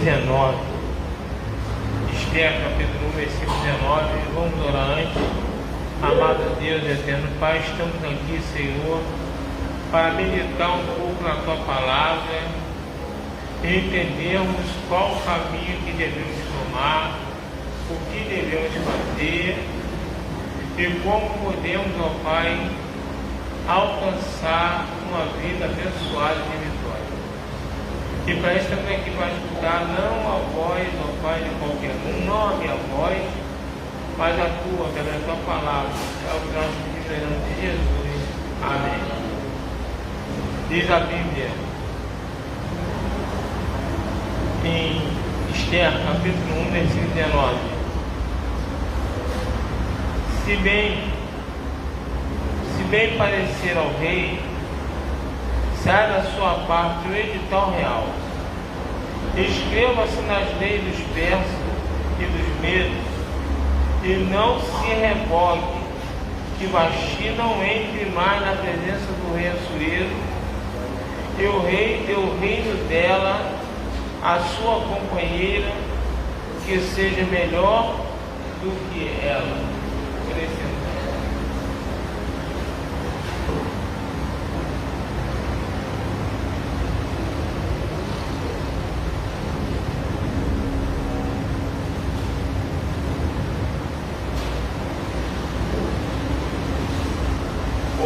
19. Esther, capítulo 1, versículo 19. Vamos orar antes. Amado Deus, eterno Pai, estamos aqui, Senhor, para meditar um pouco na Tua palavra e entendermos qual o caminho que devemos tomar, o que devemos fazer e como podemos, ó Pai, alcançar uma vida abençoada de vitória. E para isso estamos aqui para escutar não a voz, ó Pai, de qualquer um, não a minha voz, mas a Tua, pela Tua palavra. É o que nós pedimos em nome de Jesus. Amém. Diz a Bíblia em Esther, capítulo 1, versículo 19. Se bem parecer ao rei, sai da sua parte o edital real. Escreva-se nas leis dos persas e dos medos, e não se revogue, que Vasti não entre mais na presença do rei Assuero, e o rei deu o reino dela à sua companheira, que seja melhor do que ela.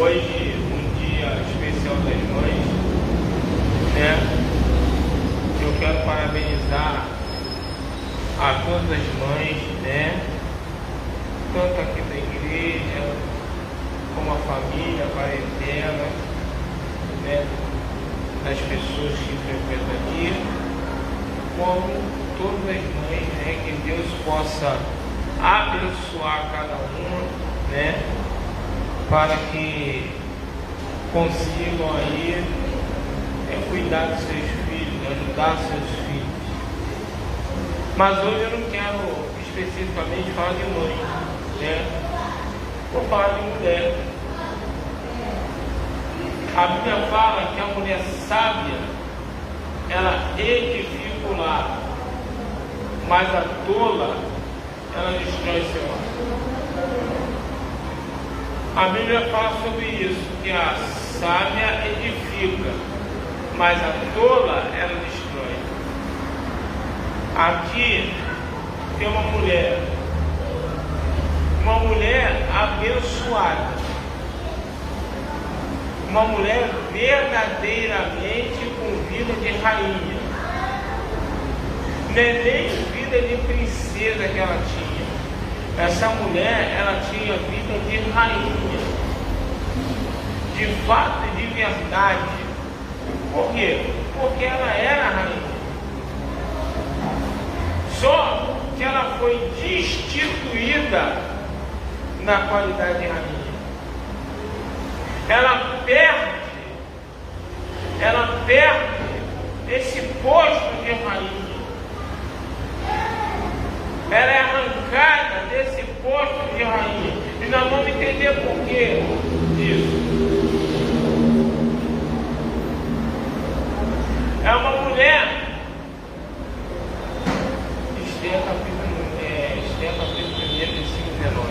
Hoje, um dia especial das mães, né? Eu quero parabenizar a todas as mães, né? Tanto aqui da igreja, como a família, a parentela, né? Das pessoas que frequentam aqui, como todas as mães, né? Que Deus possa abençoar cada uma, né? Para que consigam aí cuidar dos seus filhos, ajudar seus filhos. Mas hoje eu não quero especificamente falar de mãe, né? Vou falar de mulher. A Bíblia fala que a mulher sábia, ela edifica o lar, mas a tola, ela destrói seu lar. A Bíblia fala sobre isso, que a sábia edifica, mas a tola, ela destrói. Aqui tem uma mulher abençoada, uma mulher verdadeiramente com vida de rainha, não é nem vida de princesa que ela tinha. Essa mulher, ela tinha vida de rainha, de fato e de verdade. Por quê? Porque ela era rainha. Só que ela foi destituída na qualidade de rainha. Ela perde esse posto de rainha. Ela é arrancada desse posto de rainha. E nós vamos entender por que disso. É uma mulher. Esther capítulo 1, versículo 19.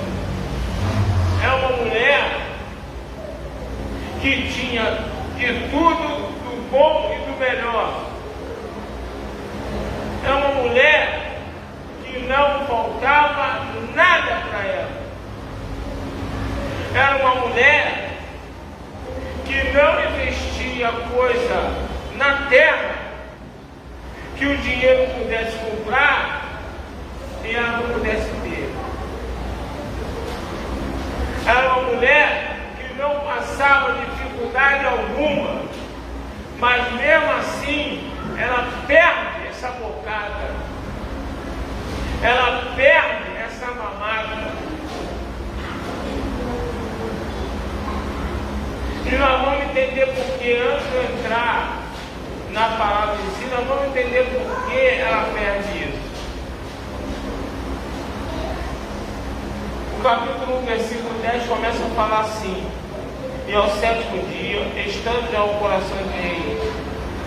É uma mulher que tinha de tudo, do bom e do melhor. É uma mulher que não faltava nada para ela. Era uma mulher que não investia coisa na terra que o dinheiro pudesse comprar e ela não pudesse ter. Era uma mulher que não passava dificuldade alguma, mas mesmo assim ela perde essa bocada. Ela perde essa mamada. E nós vamos entender porque, antes de entrar na palavra em si, nós vamos entender por que ela perde isso. O capítulo 1, versículo 10 começa a falar assim: e ao 7º dia, estando já o coração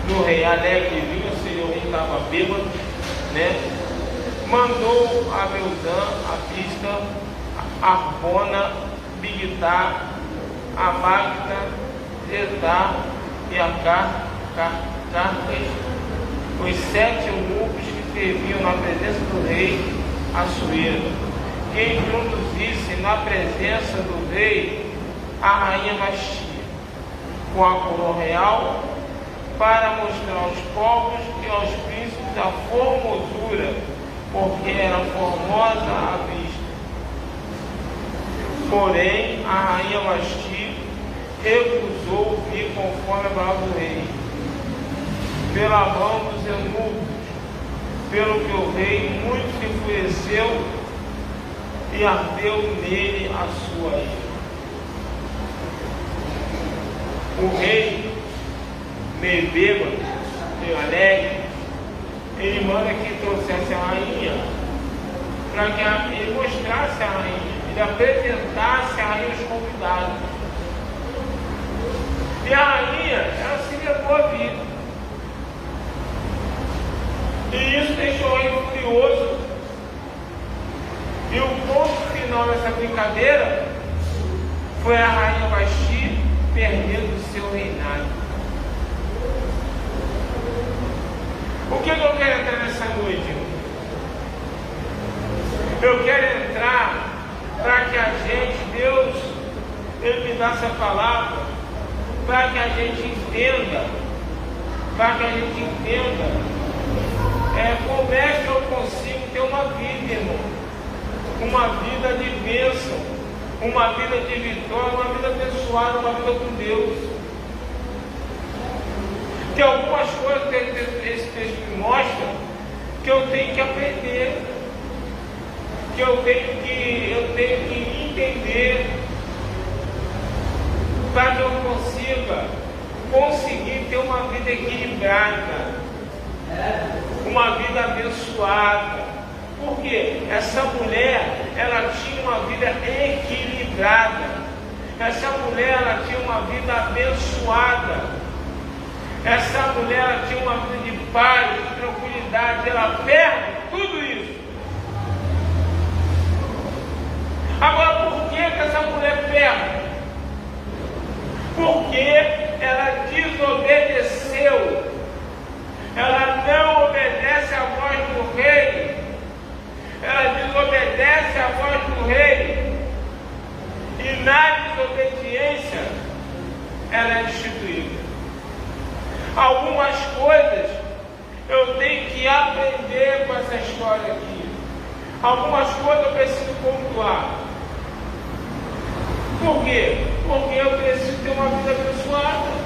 do rei alegre, vinha, ou seja, o rei estava bêbado, né? Mandou a Belzã, a Pista, a Arbona, Bigtá, a Magda, Zedá e a Carcas, os 7 eunucos que serviam na presença do rei Assuero, que introduzisse na presença do rei a rainha Vasti, com a coroa real, para mostrar aos povos e aos príncipes a formosura, porque era formosa à vista. Porém, a rainha Vasti recusou vir conforme a palavra do rei, pela mão dos eunucos, pelo que o rei muito se enfureceu e ardeu nele a sua ira. O rei, meio bêbado, meio alegre, ele manda que trouxesse a rainha, para que ele mostrasse a rainha, ele apresentasse a rainha aos convidados. E a rainha, ela se levou a vida. E isso deixou ele furioso. E o ponto final dessa brincadeira foi a rainha Vasti perdendo o seu reinado. O que eu quero entrar nessa noite? Eu quero entrar para que a gente, Deus, Ele me dá essa palavra, para que a gente entenda, como é que eu consigo ter uma vida, irmão, uma vida de bênção, uma vida de vitória, uma vida abençoada, uma vida com Deus. Tem algumas coisas que esse texto me mostra que eu tenho que aprender, que eu tenho que entender, para que eu conseguir ter uma vida equilibrada, uma vida abençoada. Porque essa mulher, ela tinha uma vida equilibrada, essa mulher, ela tinha uma vida abençoada, essa mulher, ela tinha uma vida de paz, de tranquilidade. Ela perde tudo isso. Agora, por que essa mulher perde? Porque ela desobedeceu, ela não obedece à voz do rei, ela desobedece à voz do rei, e na desobediência ela é destituída. Algumas coisas eu tenho que aprender com essa história aqui, algumas coisas eu preciso pontuar. Por quê? Porque eu preciso ter uma vida abençoada.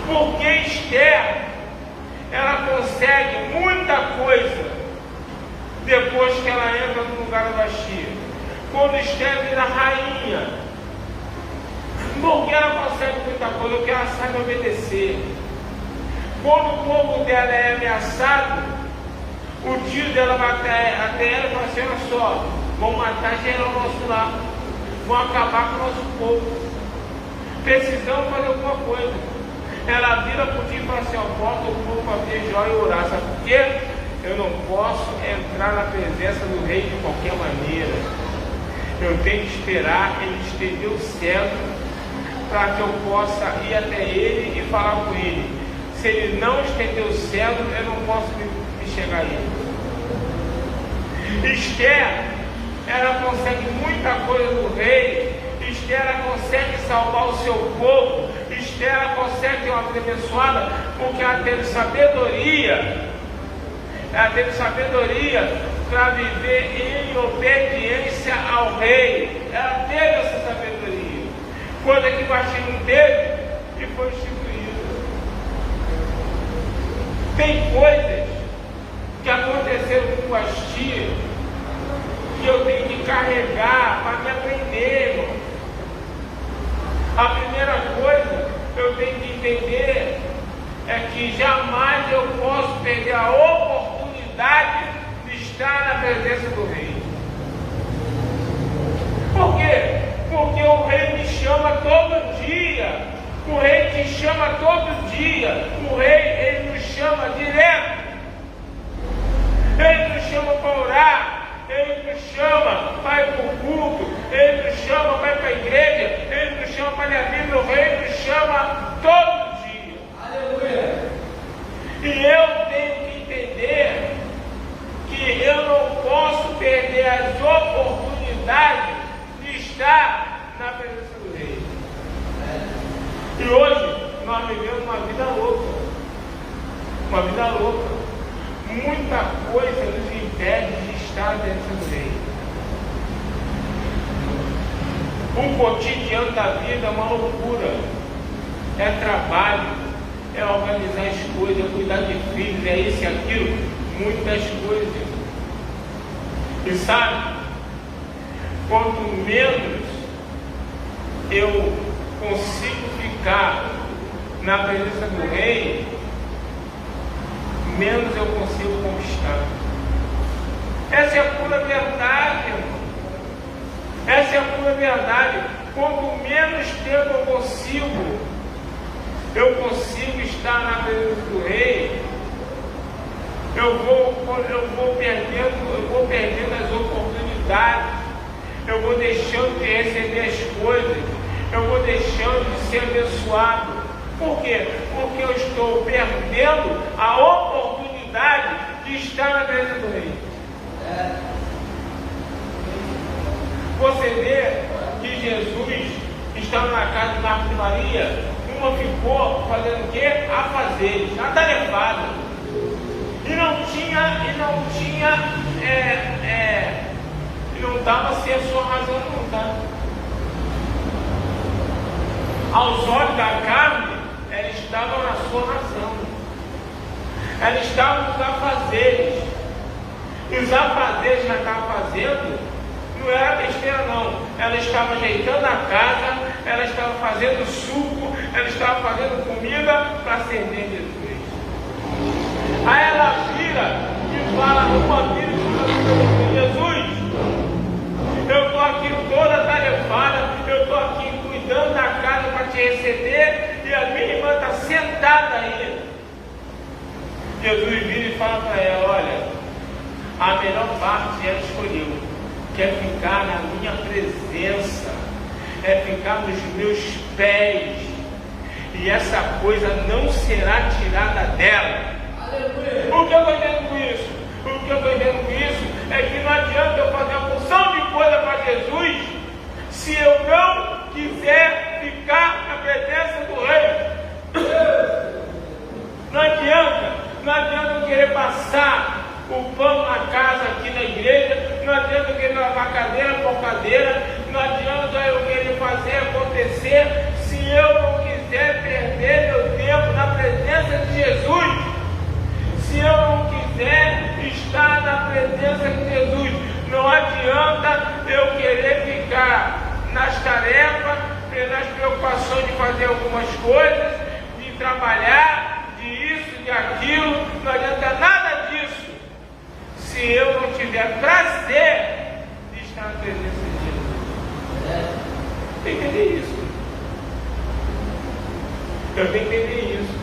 Porque Esther, ela consegue muita coisa depois que ela entra no lugar da Vasti. Quando Esther vira rainha, porque ela consegue muita coisa, porque ela sabe obedecer. Quando o povo dela é ameaçado, o tio dela vai até ela e fala assim: olha só, vão matar geral nosso lá, vão acabar com o nosso povo, precisamos fazer alguma coisa. Ela vira para o tio e fala assim: ó, bota o povo para ver joia e orar. Sabe por quê? Eu não posso entrar na presença do rei de qualquer maneira. Eu tenho que esperar ele estender o cetro para que eu possa ir até ele e falar com ele. Se ele não estender o cetro, eu não posso me chegar a ele. Esther, ela consegue muita coisa do rei. Esther, ela consegue salvar o seu povo. Esther, ela consegue ter uma vida abençoada, porque ela teve sabedoria. Ela teve sabedoria para viver em obediência ao rei. Ela teve essa sabedoria. Coisa que Vasti não teve e foi instituída. Tem coisas que aconteceram com Vasti que eu tenho que carregar para me aprender, irmão. A primeira coisa que eu tenho que entender é que jamais eu posso perder a oportunidade de estar na presença do rei. Por quê? Porque o rei me chama todo dia. O rei te chama todo dia. O rei, ele nos chama direto. uma vida louca. Muita coisa nos impede de estar dentro do reino. O cotidiano da vida é uma loucura. É trabalho, é organizar as coisas, é cuidar de filhos, é isso e aquilo, muitas coisas. E sabe, quanto menos eu consigo ficar na presença do Rei, menos eu consigo conquistar. Essa é a pura verdade, irmão. Essa é a pura verdade. Quanto menos tempo eu consigo estar na presença do Rei, eu vou perdendo as oportunidades, eu vou deixando de receber as coisas, eu vou deixando de ser abençoado. Por quê? Porque eu estou perdendo a oportunidade de estar na presença do Rei. Você vê que Jesus estava na casa de Marta e Maria, uma ficou fazendo o quê? Afazeres, atarefada. E não estava sem a sua razão, não, tá? Aos olhos da carne, ela estava na sua razão. Ela estava nos afazeres. E os afazeres que ela estava fazendo não era besteira, não. Ela estava ajeitando a casa, ela estava fazendo suco, ela estava fazendo comida para servir Jesus. Aí ela vira e fala numa vida de Jesus, eu estou aqui toda tarefada, eu estou aqui cuidando da casa para te receber, e a minha irmã está sentada aí. Jesus vira e fala para ela, olha, a melhor parte ela escolheu, que é ficar na minha presença, é ficar nos meus pés, e essa coisa não será tirada dela. O que eu estou entendendo com isso? O que eu estou entendendo com isso é que não adianta eu fazer uma porção de coisa para Jesus se eu não quiser ficar na presença do Rei. Não adianta eu querer passar o pão na casa aqui na igreja, não adianta eu querer lavar cadeira por cadeira, não adianta eu querer fazer acontecer se eu não quiser perder meu tempo na presença de Jesus. Se eu não quiser estar na presença de Jesus, não adianta eu querer ficar nas tarefas, nas preocupações de fazer algumas coisas, de trabalhar, de isso, de aquilo, não adianta nada disso, se eu não tiver prazer de estar na presença de Jesus. Tem que entender isso. Eu tenho que entender isso.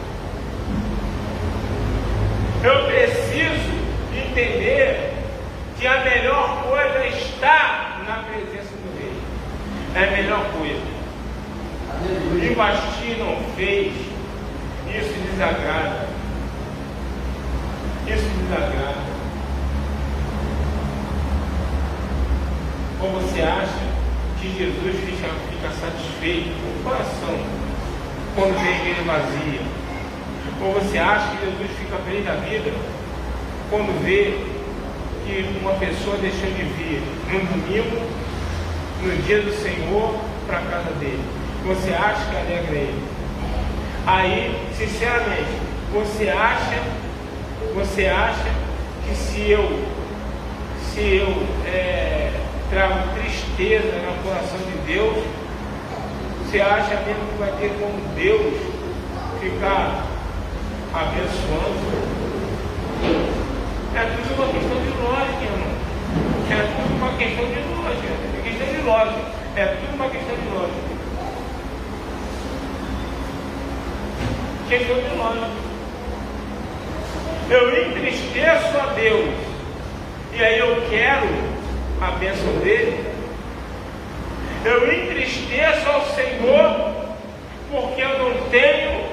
Eu preciso entender que a melhor coisa é estar na presença do Rei. É a melhor coisa. E Vasti não fez, isso desagrada. Isso desagrada. Ou você acha que Jesus fica satisfeito com o coração quando vê a igreja vazia? Ou você acha que Jesus fica feliz da vida quando vê que uma pessoa deixou de vir no domingo, no dia do Senhor, para a casa dele? Você acha que alegra ele? Aí, sinceramente, você acha que se eu trago tristeza no coração de Deus, você acha mesmo que vai ter como Deus ficar abençoando? É tudo uma questão de lógica, irmão. É tudo uma questão de lógica. É questão de lógica. É tudo uma questão de lógica. Questão de lógica. Eu entristeço a Deus e aí eu quero a bênção dele. Eu entristeço ao Senhor porque eu não tenho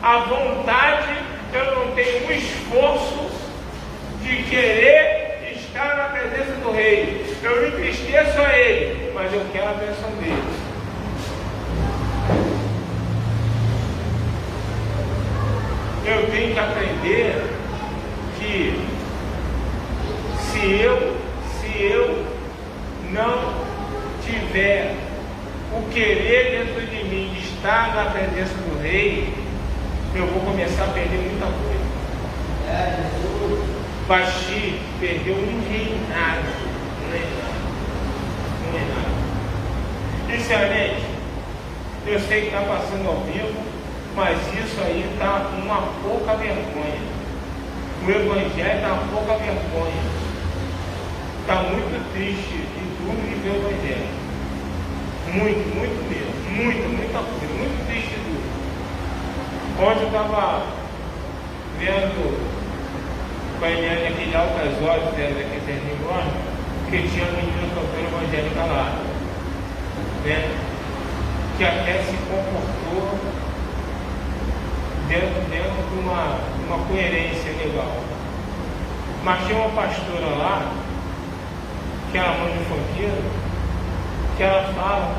a vontade, eu não tenho o esforço de querer estar na presença do Rei. Eu entristeço a Ele, mas eu quero a bênção dele. eu tenho que aprender que se eu não tiver o querer dentro de mim de estar na presença do Rei, eu vou começar a perder muita coisa. Vasti perdeu um reinado, não é nada. Sinceramente, eu sei que está passando ao vivo, mas isso aí está uma pouca vergonha. O Evangelho está uma pouca vergonha. Está muito triste e duro de ver o Evangelho. Muito mesmo. Muita coisa. Muito triste e duro. Ontem eu estava vendo com a Eliane aqui de Altas Horas, daqui de Terninguano, que tinha uma menina cantora evangélica lá, né? Que até se comportou dentro de uma coerência legal. Mas tinha uma pastora lá, que era mãe de funkeiro, que ela fala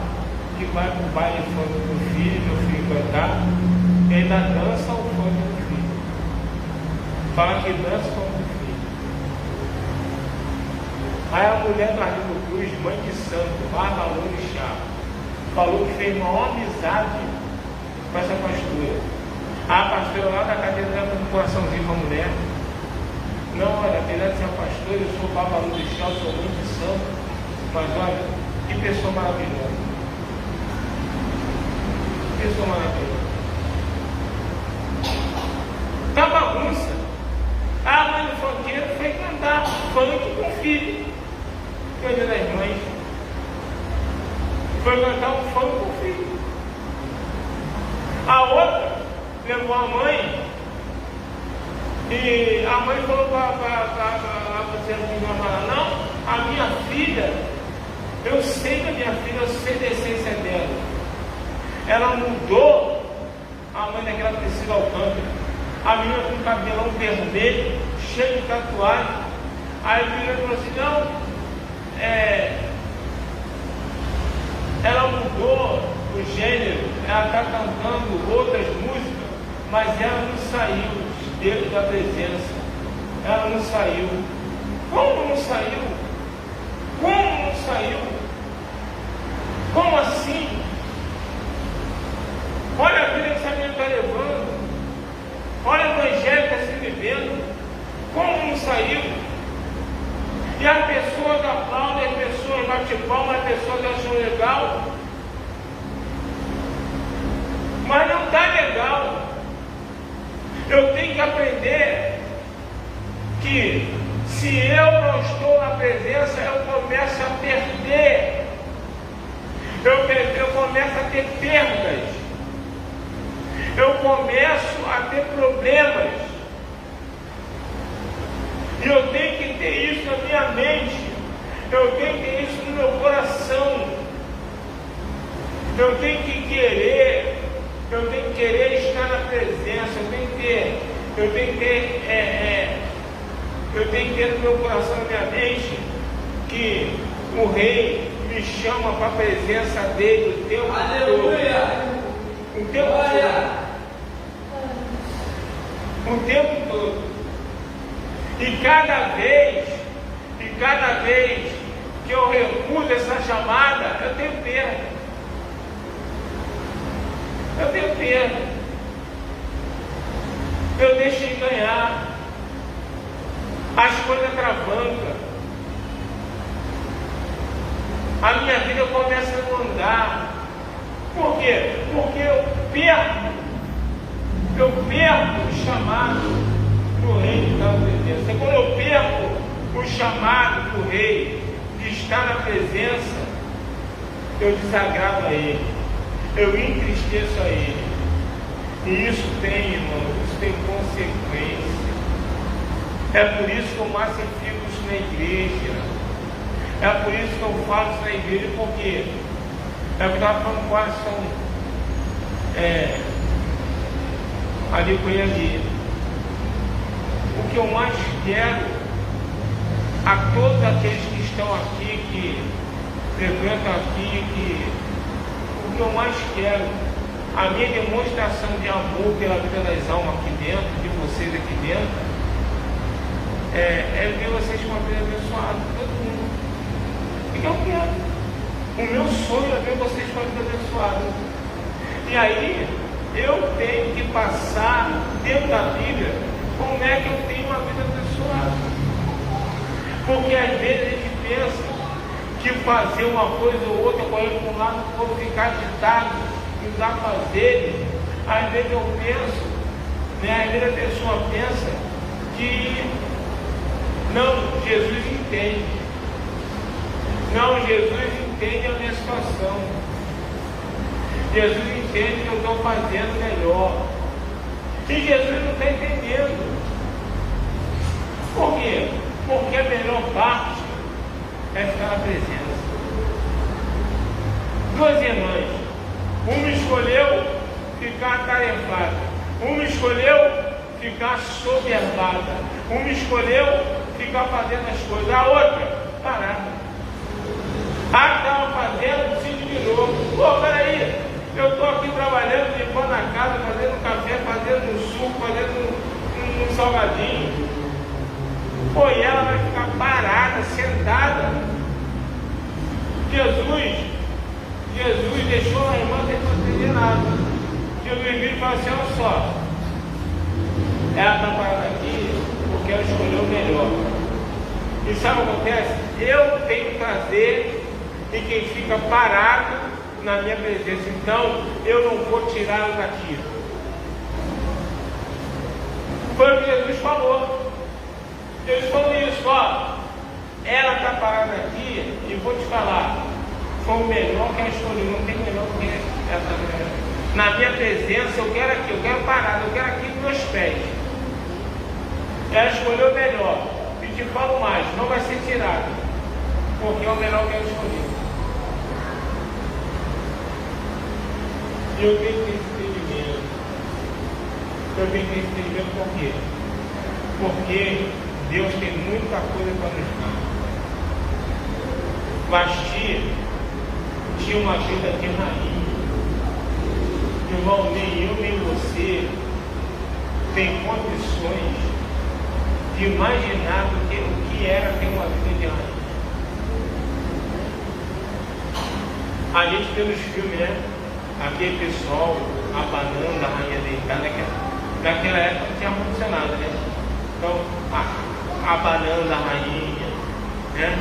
que vai para o baile funk do filho, meu filho cantar, e ainda dança o funk do filho. Fala que dança o funk do filho. Aí a mulher do Arlindo Cruz, mãe de santo, Bárbara Lorixá, falou que fez uma amizade com essa pastora. A pastora lá da cadeira dela com um coraçãozinho para a mulher. Não, olha, apesar de ser pastora, eu sou Bárbara Lorixá, eu sou mãe de santo, mas olha, que pessoa maravilhosa. Pessoa maravilhosa. Tá bagunça. A mãe do funkeiro foi cantar funk com o filho. Que é o Dia das Mães. Foi cantar um funk com o filho. A outra levou a mãe e a mãe falou para você não, a minha filha, eu sei da minha filha, eu sei da essência dela. Ela mudou a mãe daquela Priscila Alcântara. A menina com o cabelão vermelho, cheio de tatuagem. Aí a menina falou assim, não, ela mudou o gênero, ela está cantando outras músicas, mas ela não saiu dentro da presença. Ela não saiu. Como não saiu? Como não saiu? Como assim? Olha a vida que essa menina está levando. Olha o Evangelho que está se vivendo. Como não saiu? E as pessoas aplaudem, as pessoas batem palma, as pessoas acham legal. Mas não está legal. Eu tenho que aprender que se eu não estou na presença, eu começo a perder. Eu começo a ter perdas. Eu começo a ter problemas. E eu tenho que ter isso na minha mente. Eu tenho que ter isso no meu coração. Eu tenho que querer estar na presença. Eu tenho que ter no meu coração, na minha mente, que o Rei me chama para a presença dele o tempo todo. O tempo todo. O tempo todo. E cada vez que eu recuso essa chamada, eu tenho perda. Eu deixo de ganhar. As coisas travancam. A minha vida começa a não andar. Por quê? Porque eu perco o chamado do Rei de estar na presença. Quando eu perco o chamado do Rei de estar na presença, eu desagrado a Ele, eu entristeço a Ele. E isso tem, irmão, isso tem consequência. É por isso que eu massifico isso na igreja. É por isso que eu falo isso na igreja, porque é o que eu estava falando com o coração ali com ele ali. O que eu mais quero a todos aqueles que estão aqui, que frequentam aqui, o que eu mais quero A minha demonstração de amor pela vida das almas aqui dentro, de vocês aqui dentro, é ver vocês com a vida abençoada, todo mundo. O que eu quero? O meu sonho é ver vocês com a vida abençoada. E aí, eu tenho que passar dentro da Bíblia como é que eu tenho uma vida abençoada. Porque às vezes a gente pensa que fazer uma coisa ou outra, correr para um lado, para o outro, ficar agitado, não dá para fazer. Às vezes eu penso, às vezes a pessoa pensa que não, Jesus entende. Não, Jesus entende a minha situação. Jesus entende que eu estou fazendo melhor. E Jesus não está entendendo. Por quê? Porque a melhor parte é ficar na presença. Duas irmãs. Uma escolheu ficar atarefada. Uma escolheu ficar soberbada. Uma escolheu ficar fazendo as coisas. A outra, parada. A que estava fazendo se admirou. Pô, peraí, eu estou aqui trabalhando, limpando a casa, fazendo um café, fazendo um suco, fazendo um salgadinho. Pô, e ela vai ficar parada, sentada. Jesus deixou a irmã sem fazer nada. Jesus veio e falou assim: olha só, ela está parada aqui porque ela escolheu o melhor. E sabe o que acontece? Eu tenho prazer em quem fica parado na minha presença. Então eu não vou tirá-lo daqui. Foi o que Jesus falou. Jesus falou isso, ó. Ela está parada aqui e vou te falar. Foi o melhor que ela escolheu. Não tem melhor que essa. Na minha presença eu quero aqui, eu quero parada, eu quero aqui com meus pés. Ela escolheu o melhor. E te falo mais, não vai ser tirado. Porque é o melhor que ela escolheu. E eu tenho que ter esse entendimento. Eu tenho que ter esse entendimento por quê? Porque Deus tem muita coisa para nos dar. Vasti tinha uma vida de rainha. Irmão, nem eu nem você tem condições de imaginar o que era ter uma vida de rainha. A gente vê nos filmes, né? Aquele pessoal abanando a rainha deitada, naquela época não tinha ar-condicionado, né? Então, abanando a rainha, né?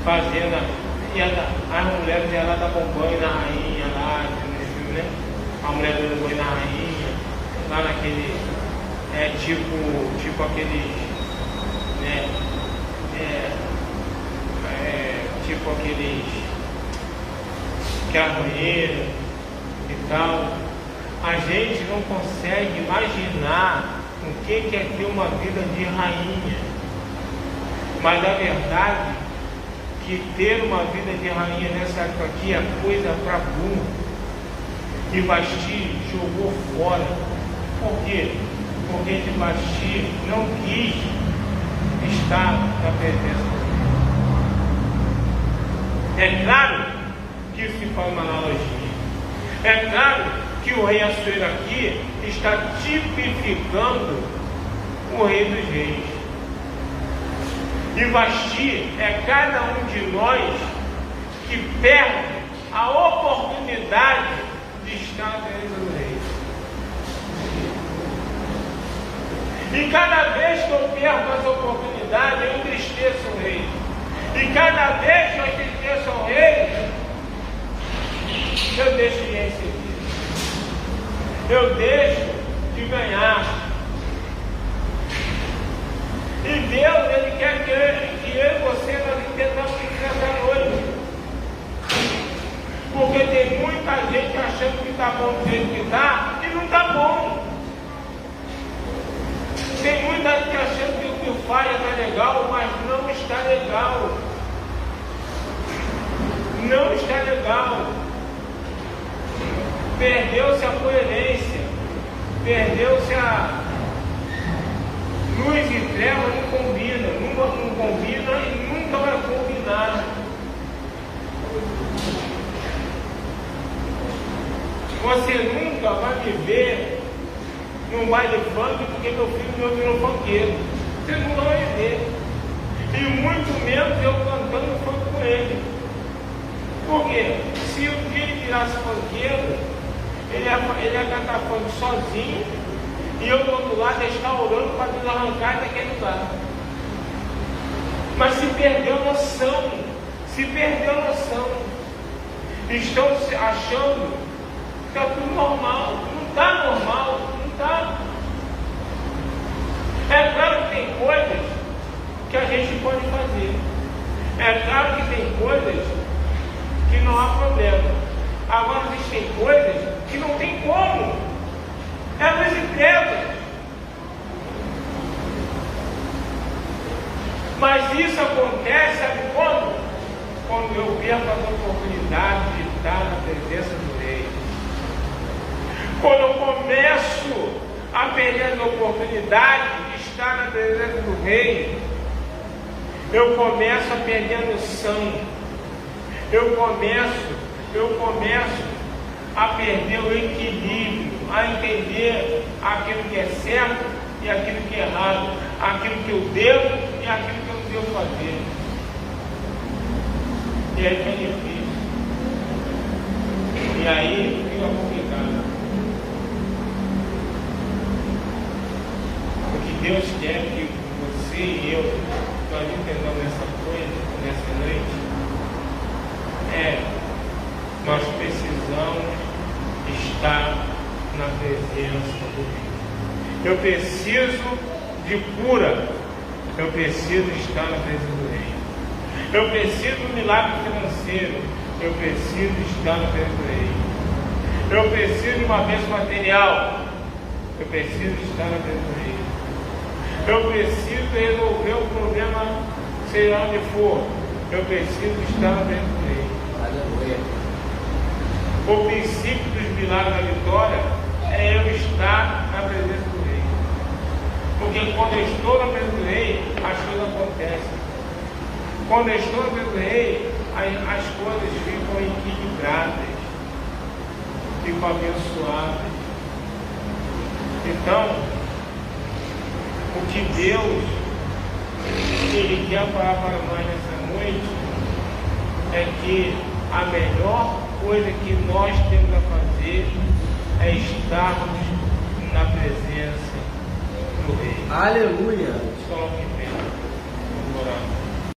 Fazendo. E as mulheres iam lá dar banho na rainha, lá no filme, né? A mulher dando banho na rainha, lá naquele. Tipo aqueles. Né? Tipo aqueles. Aquela banheira e tal. A gente não consegue imaginar o que é ter uma vida de rainha. Mas a verdade que ter uma vida de rainha nessa época aqui é coisa para burro. E Vasti jogou fora. Por quê? Porque Vasti não quis estar na presença. É claro que isso se faz uma analogia. É claro que o rei Assuero aqui está tipificando o rei dos reis. E Vasti é cada um de nós que perde a oportunidade de estar na presença do rei. E cada vez que eu perco essa oportunidade, eu entristeço o rei. E cada vez que eu entristeço o rei, eu deixo de receber. Eu deixo de ganhar. E Deus, Ele quer que eu e você nós entendamos isso nessa noite. Porque tem muita gente achando que está bom do jeito que está e não está bom. Tem muita gente achando que o que faz está legal, mas não está legal. Não está legal. Perdeu-se a coerência. Perdeu-se a... Luz e treva não combina, não combina e nunca vai combinar. Você num baile funk porque meu filho meu virou funkeiro. Vocês não vão ver. E muito menos eu cantando funk com ele. Por quê? Se um dia ele virasse funkeiro, ele ia cantar funk sozinho e eu do outro lado ia estar orando para Deus arrancar daquele lugar. Mas se perdeu a noção. Se perdeu a noção. Estão achando que está tudo normal. Não está normal. Não está. É claro que tem coisas que a gente pode fazer. É claro que tem coisas que não há problema. Agora existem coisas que não tem como. É nas empresas. Mas isso acontece, sabe quando? Quando eu perco a oportunidade de estar na presença do Rei. Quando eu começo a perder a oportunidade de estar na presença do Rei, eu começo a perder a noção. Eu começo a perder o equilíbrio, a entender aquilo que é certo e aquilo que é errado, aquilo que eu devo e aquilo que eu não devo fazer. E aí fica difícil. E aí fica complicado. O que Deus quer que você e eu, nós entendamos essa coisa, nessa noite, nós precisamos estar na presença do Rei. Eu preciso de cura. Eu preciso estar na presença do Rei. Eu preciso de um milagre financeiro. Eu preciso estar na presença do Rei. Eu preciso de uma bênção material. Eu preciso estar na presença do Rei. Eu preciso resolver o problema, seja onde for. Eu preciso estar na presença do Rei. Aleluia. O princípio dos milagres da vitória é eu estar na presença do Rei. Porque quando eu estou na presença do Rei, as coisas acontecem. Quando eu estou na presença do Rei, as coisas ficam equilibradas, ficam abençoadas. Então, o que Deus Ele quer falar para nós nessa noite é que a melhor coisa que nós temos a fazer é estarmos na presença do Rei. Aleluia! Só que vem. Vamos orar.